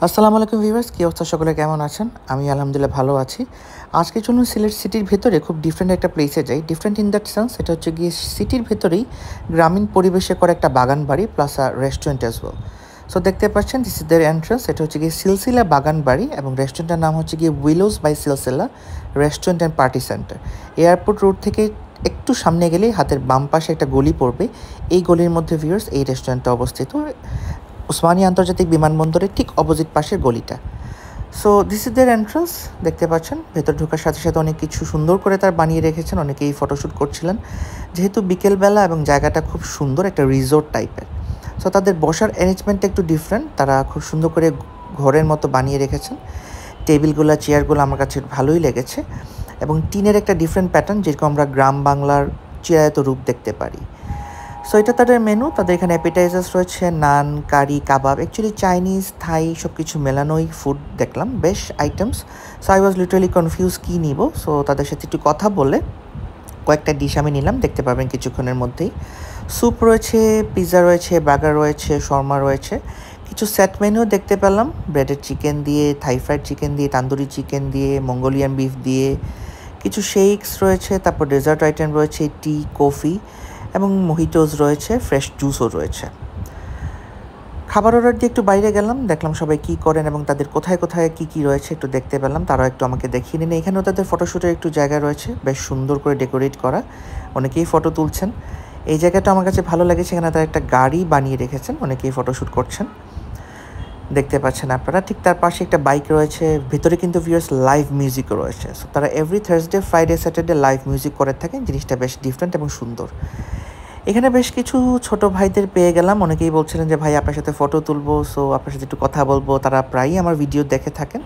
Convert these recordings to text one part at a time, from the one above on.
আসসালামু আলাইকুম ভিউয়ার্স, কী অবস্থা? সকলে কেমন আছেন? আমি আলহামদুলিল্লাহ ভালো আছি। আজকে চলুন সিলেট সিটির ভেতরে খুব ডিফারেন্ট একটা প্লেসে যাই। ডিফারেন্ট ইন দ্যাট সেন্স, এটা হচ্ছে গিয়ে সিটির ভেতরেই গ্রামীণ পরিবেশে করা একটা বাগান বাড়ি plus restaurant as well. So দেখতে পাচ্ছেন, দিস ইজ দেয়ার এন্ট্রান্স। এটা হচ্ছে গিয়ে সিলসিলা বাগান বাড়ি এবং রেস্টুরেন্টের নাম হচ্ছে গিয়ে উইলোস by Silsila restaurant and party centre. Airport road থেকে একটু সামনে গেলেই হাতের বাম পাশে একটা গলি পড়বে। এই গলির মধ্যে ভিউয়ার্স এই রেস্টুরেন্টটা অবস্থিত, ওসমানী আন্তর্জাতিক বিমানবন্দরের ঠিক অপোজিট পাশের গলিটা। So this is their entrance. দেখতে পাচ্ছেন ভেতর ঢোকার সাথে সাথে অনেক কিছু সুন্দর করে তার বানিয়ে রেখেছেন। অনেকেই ফটোশ্যুট করছিলেন যেহেতু বিকেলবেলা এবং জায়গাটা খুব সুন্দর, একটা রিসোর্ট টাইপের। সো তাদের বসার অ্যারেঞ্জমেন্টটা একটু ডিফারেন্ট, তারা খুব সুন্দর করে ঘরের মতো বানিয়ে রেখেছেন। টেবিলগুলো, চেয়ারগুলো আমার কাছে ভালোই লেগেছে এবং টিনের একটা ডিফারেন্ট প্যাটার্ন, যেরকম আমরা গ্রাম বাংলার চিরায়ত রূপ দেখতে পারি। সো এটা তাদের মেনু। তাদের এখানে অ্যাপিটাইজার্স রয়েছে, নান, কারি, কাবাব, অ্যাকচুয়ালি চাইনিজ, থাই সব কিছু মেলানোই ফুড দেখলাম, বেশ items. So I was literally confuse কী নিব। সো তাদের সাথে একটু কথা বলে কয়েকটা ডিশ আমি নিলাম, দেখতে পাবেন কিছুক্ষণের মধ্যেই। স্যুপ রয়েছে, পিৎজা রয়েছে, বার্গার রয়েছে, শর্মা রয়েছে, কিছু সেট মেনুও দেখতে পেলাম, ব্রেডেড চিকেন দিয়ে, থাই ফ্রাইড চিকেন দিয়ে, তান্দুরি চিকেন দিয়ে, মঙ্গোলিয়ান বিফ দিয়ে, কিছু শেকস রয়েছে, তারপর ডেজার্ট আইটেম রয়েছে, টি, কফি এবং মোহিটোস রয়েছে, ফ্রেশ জুসও রয়েছে। খাবার অর্ডার দিয়ে একটু বাইরে গেলাম, দেখলাম সবাই কী করেন এবং তাদের কোথায় কোথায় কী কী রয়েছে একটু দেখতে পেলাম। তারাও একটু আমাকে দেখিয়ে নিন। এখানেও তাদের ফটোশ্যুটের একটু জায়গা রয়েছে, বেশ সুন্দর করে ডেকোরেট করা, অনেকেই ফটো তুলছেন। এই জায়গাটা আমার কাছে ভালো লেগেছে, এখানে তারা একটা গাড়ি বানিয়ে রেখেছেন, অনেকেই ফটোশ্যুট করছেন, দেখতে পাচ্ছেন আপনারা। ঠিক তার পাশে একটা বাইক রয়েছে, ভিতরে কিন্তু ভিউয়ার্স লাইভ মিউজিকও রয়েছে। সো তারা every Thursday, Friday, Saturday live music করে থাকেন, জিনিসটা বেশ ডিফারেন্ট এবং সুন্দর। এখানে বেশ কিছু ছোট ভাইদের পেয়ে গেলাম, অনেকেই বলছিলেন যে ভাই আপনার সাথে ফটো তুলবো, সো আপনার সাথে একটু কথা বলবো। তারা প্রায়ই আমার ভিডিও দেখে থাকেন।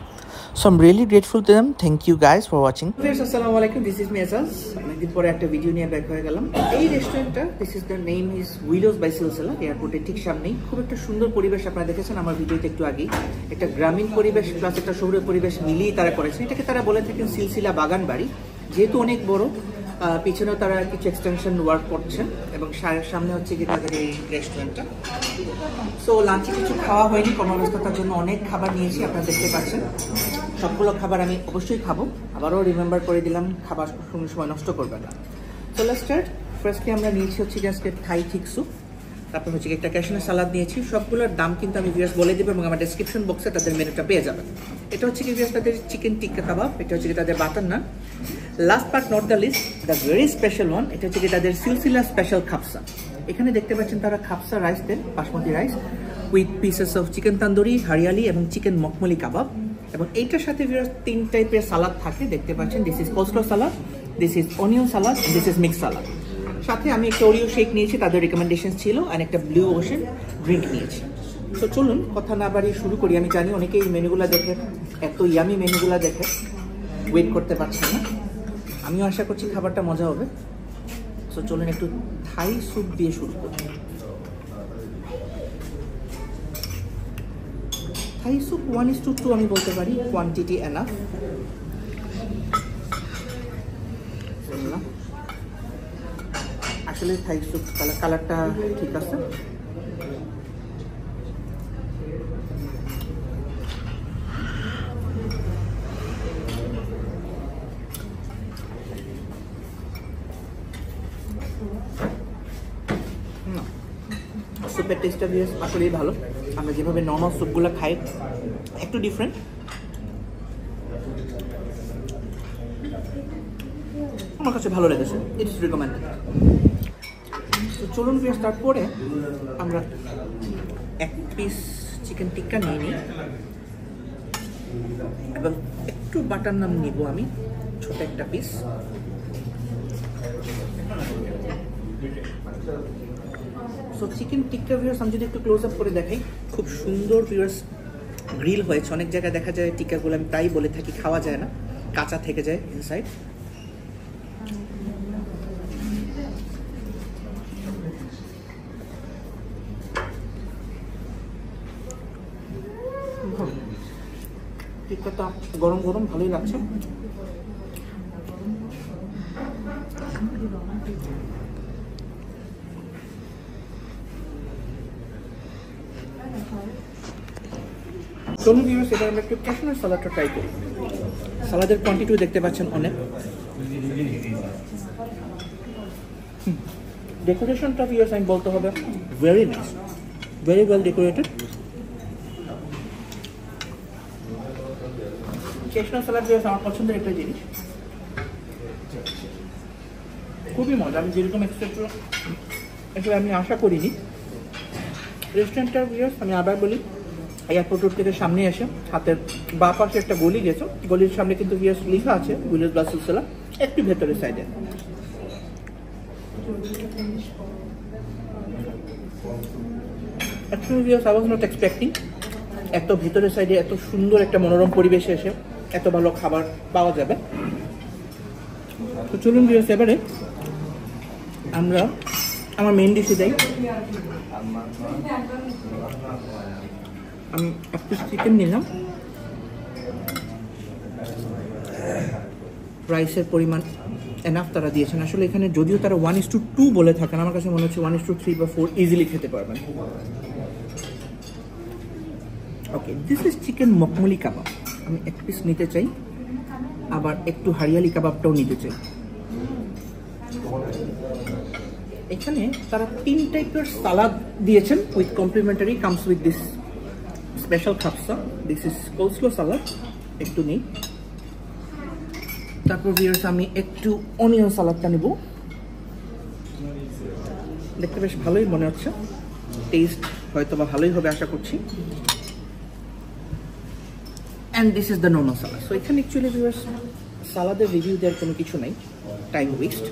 So I am really grateful to them. Thank you guys for watching. আসসালামু আলাইকুম, দিস ইজ মি এজাজ। অনেকদিন পরে একটা ভিডিও নিয়ে ব্যাক হয়ে গেলাম। এই রেস্টুরেন্টটা, this is the name is Willows by Silsila, এয়ারপোর্টের ঠিক সামনেই। খুব একটা সুন্দর পরিবেশ, আপনারা দেখেছেন আমার ভিডিওতে একটু আগেই। একটা গ্রামীণ পরিবেশ প্লাস একটা শহুরে পরিবেশ মিলিয়ে তারা করেছেন। এটাকে তারা বলে থাকেন সিলসিলা বাগান বাড়ি, যেহেতু অনেক বড়। পিছনেও তারা কিছু এক্সটেনশন ওয়ার্ক করছেন এবং সামনে হচ্ছে যে তাদের এই রেস্টুরেন্টটা। সো লাঞ্চে কিছু খাওয়া হয়নি, কর্মব্যস্ততার জন্য অনেক খাবার নিয়েছি, আপনারা দেখতে পাচ্ছেন। সবগুলো খাবার আমি অবশ্যই খাবো, আবারও রিমেম্বার করে দিলাম, খাবার কোনো সময় নষ্ট করবে না। So let's start. ফার্স্টলি আমরা নিয়েছি হচ্ছে আজকে থাই থিক স্যুপ, তারপর হচ্ছে একটা ক্যাশনার সালাদ নিয়েছি। সবগুলোর দাম কিন্তু আমি ভিউয়ার্স বলে দেবো এবং আমার ডেসক্রিপশন বক্সে তাদের মেনুটা পেয়ে যাবেন। এটা হচ্ছে কি ভিউয়ার্স তাদের চিকেন টিক্কা কাবাব, এটা হচ্ছে কি তাদের butter naan. Last but not the least, the very special one, এটা হচ্ছে কি তাদের সিলসিলা স্পেশাল খাপসা। এখানে দেখতে পাচ্ছেন তারা খাপসা রাইস দেন, basmati rice with pieces of chicken tandoori, hariyali এবং চিকেন মখমলি কাবাব। এবং এইটার সাথে ভিউয়ার্স 3 টাইপের সালাদ থাকে, দেখতে পাচ্ছেন। দিস ইজ কোস্ট্রো salad, this is onion salad, this is mix salad. সাথে আমি একটা ওরিও শেক নিয়েছি, তাদের রিকমেন্ডেশন ছিল, আর একটা ব্লু ওশেন ড্রিঙ্ক নিয়েছি। তো চলুন কথা না বাড়িয়ে শুরু করি। আমি জানি অনেকেই এই মেনুগুলো দেখে, এত ইয়ামি মেনুগুলো দেখে ওয়েট করতে পারছেন না। আমিও আশা করছি খাবারটা মজা হবে। সো চলুন একটু থাই স্যুপ দিয়ে শুরু করি। থাই স্যুপ 1:2 আমি বলতে পারি, কোয়ান্টিটি এনাফ। আসলে থাই স্যুপ কালারটা ঠিক আছে। স্যুপের টেস্টটা দিয়ে আসলেই ভালো। আমরা যেভাবে নর্মাল স্যুপগুলো খাই, একটু ডিফারেন্ট। আমার কাছে ভালো লেগেছে, ইটস রিকমেন্ডেড। তো চলুন ফিরে তারপরে আমরা এক পিস চিকেন টিক্কা নিয়ে নিই এবং একটু বাটার নান নিব আমি, ছোট একটা পিস। সো চিকেন টিক্কা ভিউয়ার্স আমি যদি একটু ক্লোজ আপ করে দেখাই, খুব সুন্দর ভিউয়ার্স গ্রিল হয়েছে। অনেক জায়গায় দেখা যায় টিক্কাগুলো, আমি তাই বলে থাকি, খাওয়া যায় না, কাঁচা থেকে যায় ইনসাইড। টিক্কাটা গরম গরম ভালোই লাগছে। চলুন ভিউয়ার্স, এবার আমরা একটু ক্যাশনার সালাডটা ট্রাই করি। সালাদের কোয়ান্টিটিও দেখতে পাচ্ছেন অনেক। ডেকোরেশনটা ভিউয়ার্স আমি বলতে হবে very nice, very well decorated. Cashew nut salad viewers আমার পছন্দের একটা জিনিস, খুবই মজা। আমি যেরকম এক্সপেক্ট আসলে আমি আশা করিনি। রেস্টুরেন্টটার ভিউয়ার্স আমি আবার বলি, এয়ারপোর্ট রোড থেকে সামনে এসে হাতের বাঁ পাশে একটা গলি গেছো, গলির সামনে কিন্তু ভিউয়ার্স লেখা আছে উইলেস বাস সিলসিলা, একটু ভেতরের সাইডে। Actually viewers I was not expecting এত ভেতরের সাইডে এত সুন্দর একটা মনোরম পরিবেশে এসে এত ভালো খাবার পাওয়া যাবে। তো চলুন ভিউয়ার্স, এবারে আমরা আমার মেইন ডিশে যাই। আমি এক পিস চিকেন নিলাম, রাইসের পরিমাণ এনাফ তারা দিয়েছেন। আসলে এখানে যদিও তারা 1:2 বলে থাকেন, আমার কাছে মনে হচ্ছে 1:3 বা 4 ইজিলি খেতে পারবেন। ওকে, দিস ইজ চিকেন মখমলি কাবাব। আমি এক পিস নিতে চাই, আবার একটু হারিয়ালি কাবাবটাও নিতে চাই। এখানে তারা 3 টাইপের সালাদ দিয়েছেন with complimentary, comes with this special খাপসা। দিস ইজ কোলস্লো সালাদ, একটু নেই। তারপর ভিউয়ার্স আমি একটু অনিয়ন সালাদটা নেব। দেখতে বেশ ভালোই মনে হচ্ছে, টেস্ট হয়তো বা ভালোই হবে আশা করছি। And this is the normal salad. So এখানে অ্যাকচুয়ালি ভিউয়ার্স সালাদের রিভিউ দেওয়ার কোনো কিছু নাই, টাইম ওয়েস্ট।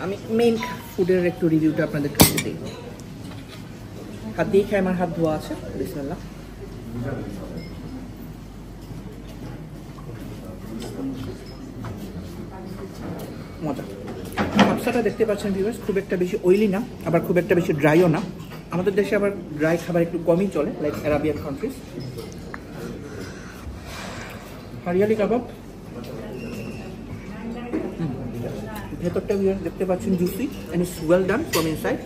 আমি মেইন ফুডের একটু রিভিউটা আপনাদের কাছে দিই। হাত দিয়ে খাই, আমার হাত ধোয়া আছে। বিসমিল্লাহ। মজা। খাপসাটা দেখতে পাচ্ছেন ভিউয়ার্স, খুব একটা বেশি অয়েলি না, আবার খুব একটা বেশি ড্রাইও না। আমাদের দেশে আবার ড্রাই খাবার একটু কমই চলে, like Arabian countries. Hariyali kabab, ভেতরটা ভিউয়ার্স দেখতে পাচ্ছেন juicy and it's well done from inside.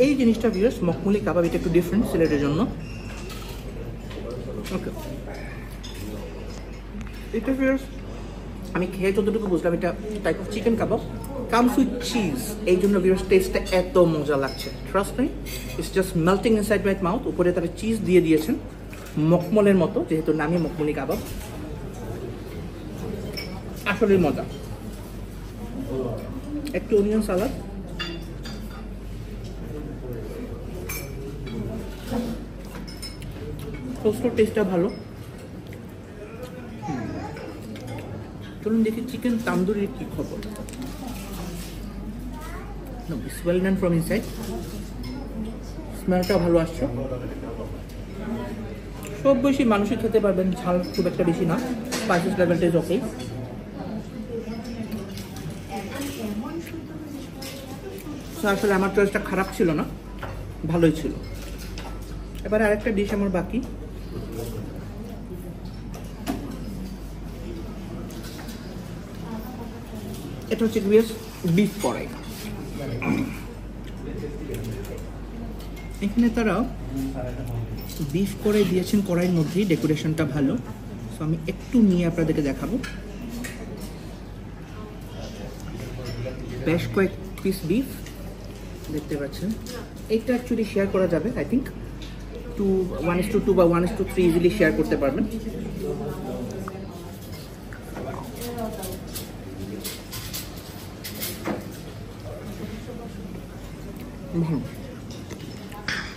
এই জিনিসটা ভিউয়ার্স মখমলি কাবাব, এটা একটু ডিফারেন্ট সিলেটের জন্য। ওকে, এটা ভিউয়ার্স আমি খেয়ে যতটুকু বুঝলাম এটা type of chicken kebab, comes with cheese. এই জন্য ভিউয়ার্স টেস্টটা এত মজা লাগছে, trust me, it's just melting inside my mouth. উপরে তারা চিজ দিয়ে দিয়েছেন মখমলের মতো, যেহেতু নামই মখমলি কাবাব। আসলেই মজা। একটু অনিয়ন সালাদ, টোস্টের টেস্টটা ভালো। চলুন দেখি চিকেন তান্দুরির কি খবর। It's well done from inside, স্মেলটা ভালো আসছে। সব বেশি মানুষই খেতে পারবেন, ঝাল খুব একটা বেশি না, স্পাইসেস লেভেলটা ইজ ওকে। আসলে আমার চয়েসটা খারাপ ছিল না, ভালোই ছিল। এবারে আরেকটা ডিশ আমার বাকি। এটা হচ্ছে বিফ কড়াই। এখানে তারা বিফ কড়াই দিয়েছেন, কড়াইয়ের মধ্যেই ডেকোরেশনটা ভালো। সো আমি একটু নিয়ে আপনাদেরকে দেখাবো। বেশ কয়েক পিস বিফ দেখতে পাচ্ছেন। এইটা অ্যাকচুয়ালি শেয়ার করা যাবে, আই থিঙ্ক 1:2 বা 1:3 ইজিলি শেয়ার করতে পারবেন।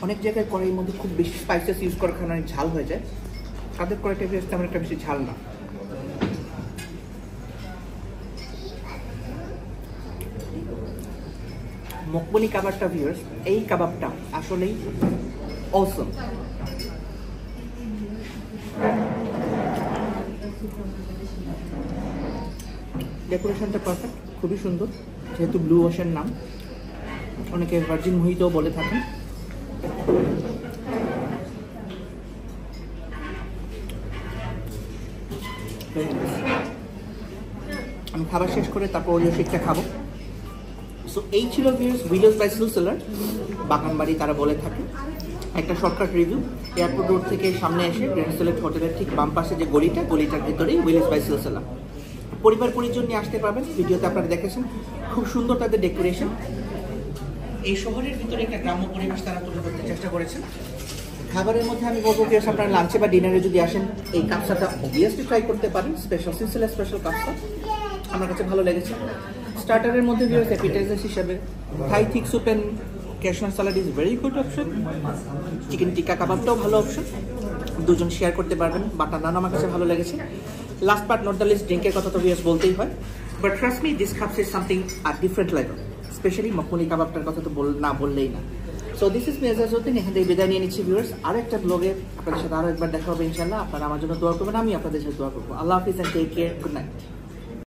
অনেক জায়গায় কড়াইয়ের মধ্যে খুব বেশি স্পাইসেস ইউজ করার কারণে ঝাল হয়ে যায়, তাদের কড়াইটা তেমন একটা বেশি ঝাল না। মকবুলি কাবাবটা ভিউয়ার্স, এই কাবাবটা আসলেই অসম। ডেকোরেশনটা পারফেক্ট, খুবই সুন্দর। যেহেতু ব্লু ওশেন নাম, অনেকে ভার্জিন মোহিতও বলে থাকেন। আমি খাবার শেষ করে তারপর ওরিও শেকটা খাবো। সো এই ছিল ভিউয়ার্স উইলেস বাই সিলসিলার, বাগানবাড়ি তারা বলে থাকে। একটা শর্টকাট রিভিউ। এয়ারপোর্ট রোড থেকে সামনে এসে গ্র্যান্ড সিলেক্ট হোটেলের ঠিক বাম পাশে যে গলিটার ভেতরেই উইলিস বাই সিলসিলা। পরিবার পরিজন নিয়ে আসতে পারবেন। ভিডিওতে আপনারা দেখেছেন খুব সুন্দর তাদের ডেকোরেশন। এই শহরের ভিতরে একটা গ্রাম্য পরিবেশ তারা তুলে ধরতে চেষ্টা করেছেন। খাবারের মধ্যে আমি বলবো যে আপনারা লাঞ্চে বা ডিনারে যদি আসেন এই কাপসাটা অবভিয়াসলি ট্রাই করতে পারেন। সিলসিলা স্পেশাল কাপসা আমার কাছে ভালো লেগেছে। স্টার্টারের মধ্যে ভিউয়ার্স অ্যাপিটাইজার হিসাবে Thai thick soup and cashew nut salad is very good option. Chicken tikka কাবাবটাও ভালো অপশন, দুজন শেয়ার করতে পারবেন। বাটার নান আমার কাছে ভালো লেগেছে। Last but not the least ড্রিঙ্কের কথা তো ভিউয়ার্স বলতেই হয়, but trust me this cups is something আর ডিফারেন্ট লেভেল। স্পেশালি মখমনি কাবাবটার কথা তো না বললেই না। So this is me Ejazuddin, এখান থেকে বিদায় নিয়ে নিচ্ছি ভিউয়ার্স। আরও একটা ব্লগে আপনাদের সাথে আরও একবার দেখা হবে ইনশাল্লাহ। আপনারা আমার জন্য দোয়া করবেন, আমি আপনাদের সাথে দোয়া করবো। আল্লাহ হাফিজ and take care, good night.